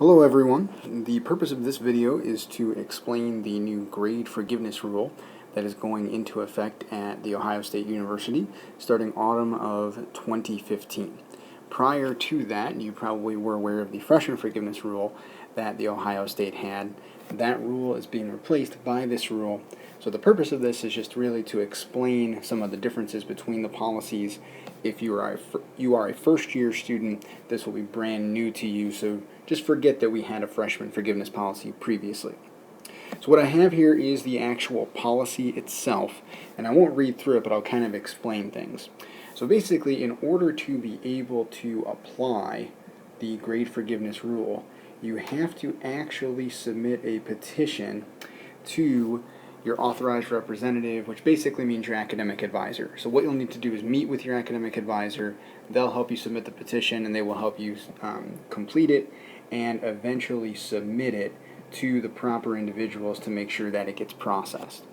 Hello everyone. The purpose of this video is to explain the new grade forgiveness rule that is going into effect at The Ohio State University starting autumn of 2015. Prior to that, you probably were aware of the freshman forgiveness rule that The Ohio State had. That rule is being replaced by this rule. So the purpose of this is just really to explain some of the differences between the policies. If you are a first-year student, this will be brand new to you, so just forget that we had a freshman forgiveness policy previously. So what I have here is the actual policy itself, and I won't read through it, but I'll kind of explain things. So basically, in order to be able to apply the grade forgiveness rule, you have to actually submit a petition to your authorized representative, which basically means your academic advisor. So what you'll need to do is meet with your academic advisor. They'll help you submit the petition, and they will help you complete it and eventually submit it to the proper individuals to make sure that it gets processed.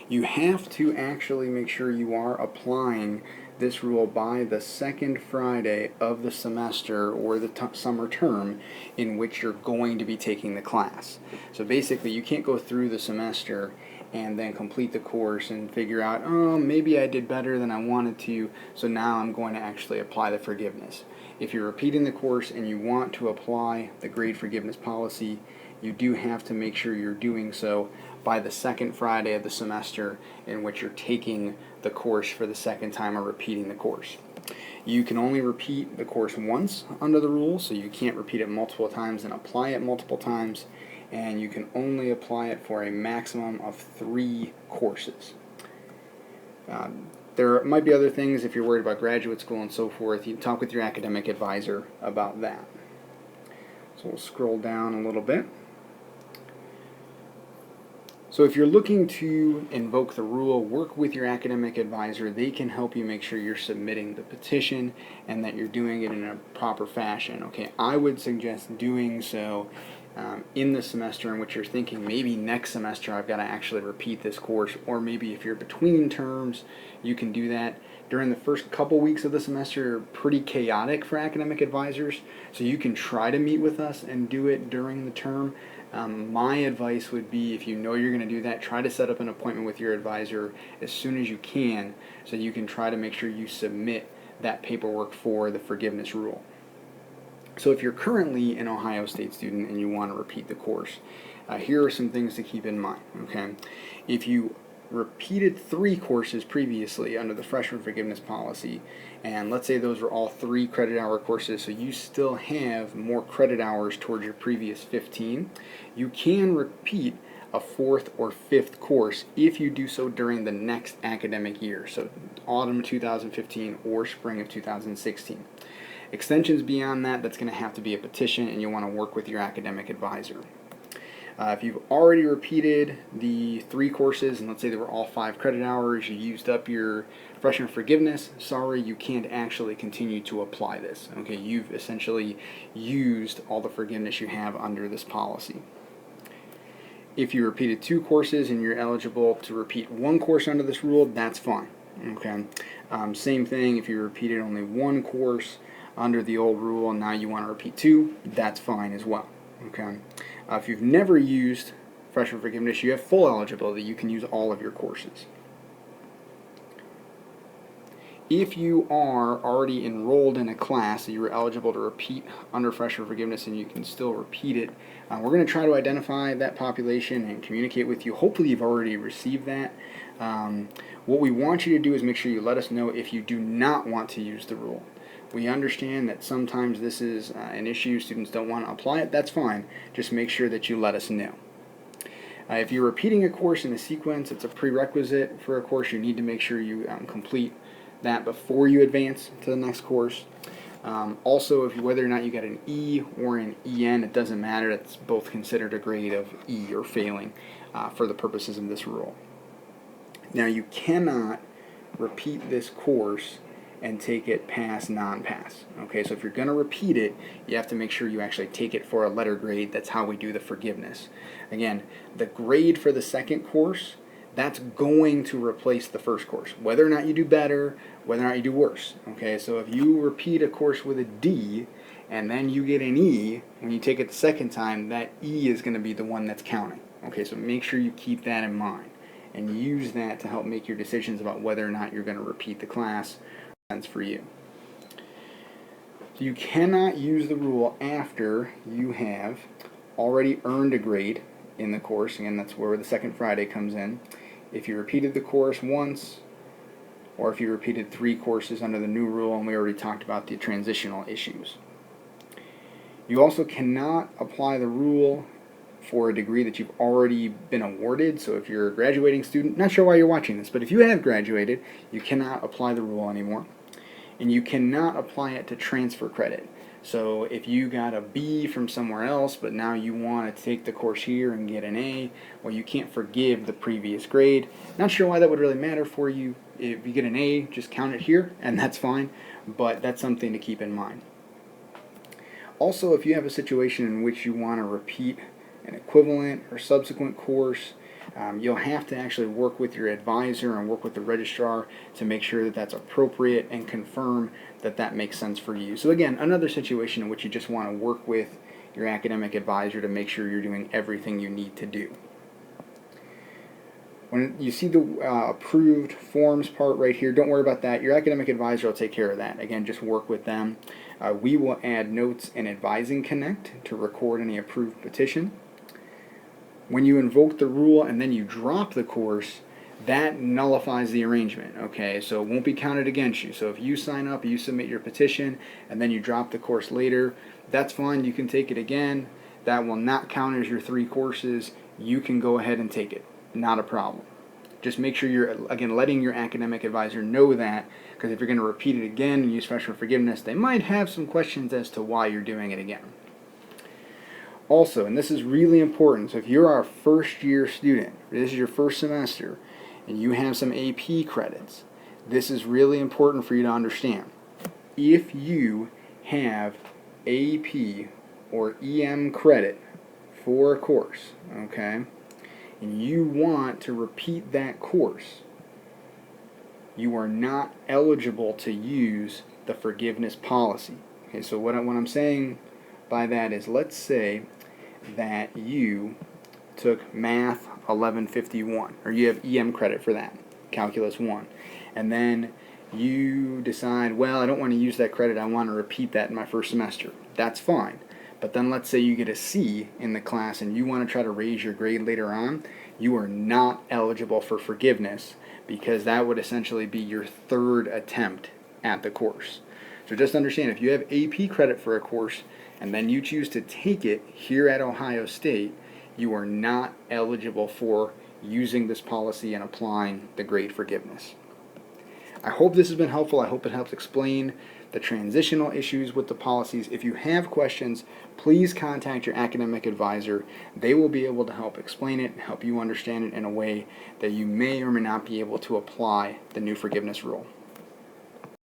You have to actually make sure you are applying this rule by the second Friday of the semester or the summer term in which you're going to be taking the class. So basically, you can't go through the semester and then complete the course and figure out, oh, maybe I did better than I wanted to, so now I'm going to actually apply the forgiveness. If you're repeating the course and you want to apply the grade forgiveness policy, you do have to make sure you're doing so by the second Friday of the semester in which you're taking the course for the second time or repeating the course. You can only repeat the course once under the rules, so you can't repeat it multiple times and apply it multiple times, and you can only apply it for a maximum of 3 courses. There might be other things if you're worried about graduate school and so forth. You can talk with your academic advisor about that. So we'll scroll down a little bit. So if you're looking to invoke the rule, work with your academic advisor. They can help you make sure you're submitting the petition and that you're doing it in a proper fashion. Okay, I would suggest doing so in the semester in which you're thinking maybe next semester I've got to actually repeat this course, or maybe if you're between terms, you can do that. During the first couple weeks of the semester are pretty chaotic for academic advisors, so you can try to meet with us and do it during the term. My advice would be, if you know you're going to do that, try to set up an appointment with your advisor as soon as you can so you can try to make sure you submit that paperwork for the forgiveness rule. So if you're currently an Ohio State student and you want to repeat the course, here are some things to keep in mind. Okay, if you repeated 3 courses previously under the freshman forgiveness policy, and let's say those were all 3 credit hour courses, so you still have more credit hours towards your previous 15, you can repeat a 4th or 5th course if you do so during the next academic year, so autumn 2015 or spring of 2016. Extensions beyond that, that's going to have to be a petition, and you'll want to work with your academic advisor. If you've already repeated the 3 courses, and let's say they were all 5 credit hours, you used up your freshman forgiveness, sorry, you can't actually continue to apply this. Okay, you've essentially used all the forgiveness you have under this policy. If you repeated 2 courses and you're eligible to repeat 1 course under this rule, that's fine. Okay, same thing if you repeated only 1 course under the old rule and now you want to repeat 2, that's fine as well. Okay. If you've never used freshman forgiveness, you have full eligibility. You can use all of your courses. If you are already enrolled in a class that you were eligible to repeat under freshman forgiveness and you can still repeat it, we're going to try to identify that population and communicate with you. Hopefully you've already received that. What we want you to do is make sure you let us know if you do not want to use the rule. We understand that sometimes this is an issue, students don't want to apply it, that's fine. Just make sure that you let us know. If you're repeating a course in a sequence, it's a prerequisite for a course, you need to make sure you complete that before you advance to the next course. Also, whether or not you get an E or an EN, it doesn't matter, it's both considered a grade of E or failing for the purposes of this rule. Now, you cannot repeat this course and take it pass, non-pass. Okay, so if you're going to repeat it, you have to make sure you actually take it for a letter grade. That's how we do the forgiveness. Again, the grade for the second course, that's going to replace the first course, whether or not you do better, whether or not you do worse. Okay, so if you repeat a course with a D and then you get an E, when you take it the second time, that E is going to be the one that's counting. Okay, so make sure you keep that in mind and use that to help make your decisions about whether or not you're going to repeat the class. Sense for you. So you cannot use the rule after you have already earned a grade in the course. Again, that's where the second Friday comes in. If you repeated the course once, or if you repeated 3 courses under the new rule, and we already talked about the transitional issues. You also cannot apply the rule for a degree that you've already been awarded. So if you're a graduating student, not sure why you're watching this, but if you have graduated, you cannot apply the rule anymore. And you cannot apply it to transfer credit. So if you got a B from somewhere else, but now you want to take the course here and get an A, well, you can't forgive the previous grade. Not sure why that would really matter for you. If you get an A, just count it here, and that's fine, but that's something to keep in mind. Also, if you have a situation in which you want to repeat an equivalent or subsequent course, you'll have to actually work with your advisor and work with the registrar to make sure that that's appropriate and confirm that that makes sense for you. So again, another situation in which you just want to work with your academic advisor to make sure you're doing everything you need to do. When you see the approved forms part right here, don't worry about that. Your academic advisor will take care of that. Again, just work with them. We will add notes in Advising Connect to record any approved petition. When you invoke the rule and then you drop the course, that nullifies the arrangement, okay? So it won't be counted against you. So if you sign up, you submit your petition, and then you drop the course later, that's fine. You can take it again. That will not count as your 3 courses. You can go ahead and take it. Not a problem. Just make sure you're, again, letting your academic advisor know that, because if you're going to repeat it again and use special forgiveness, they might have some questions as to why you're doing it again. Also, and this is really important, so if you're our first year student, this is your first semester, and you have some AP credits, this is really important for you to understand. If you have AP or EM credit for a course, okay, and you want to repeat that course, you are not eligible to use the forgiveness policy. Okay, so what I'm saying by that is, let's say that you took Math 1151, or you have EM credit for that, Calculus 1, and then you decide, well, I don't want to use that credit, I want to repeat that in my first semester. That's fine. But then let's say you get a C in the class and you want to try to raise your grade later on, you are not eligible for forgiveness, because that would essentially be your 3rd attempt at the course. So just understand, if you have AP credit for a course and then you choose to take it here at Ohio State, you are not eligible for using this policy and applying the grade forgiveness. I hope this has been helpful. I hope it helps explain the transitional issues with the policies. If you have questions, please contact your academic advisor. They will be able to help explain it and help you understand it in a way that you may or may not be able to apply the new forgiveness rule.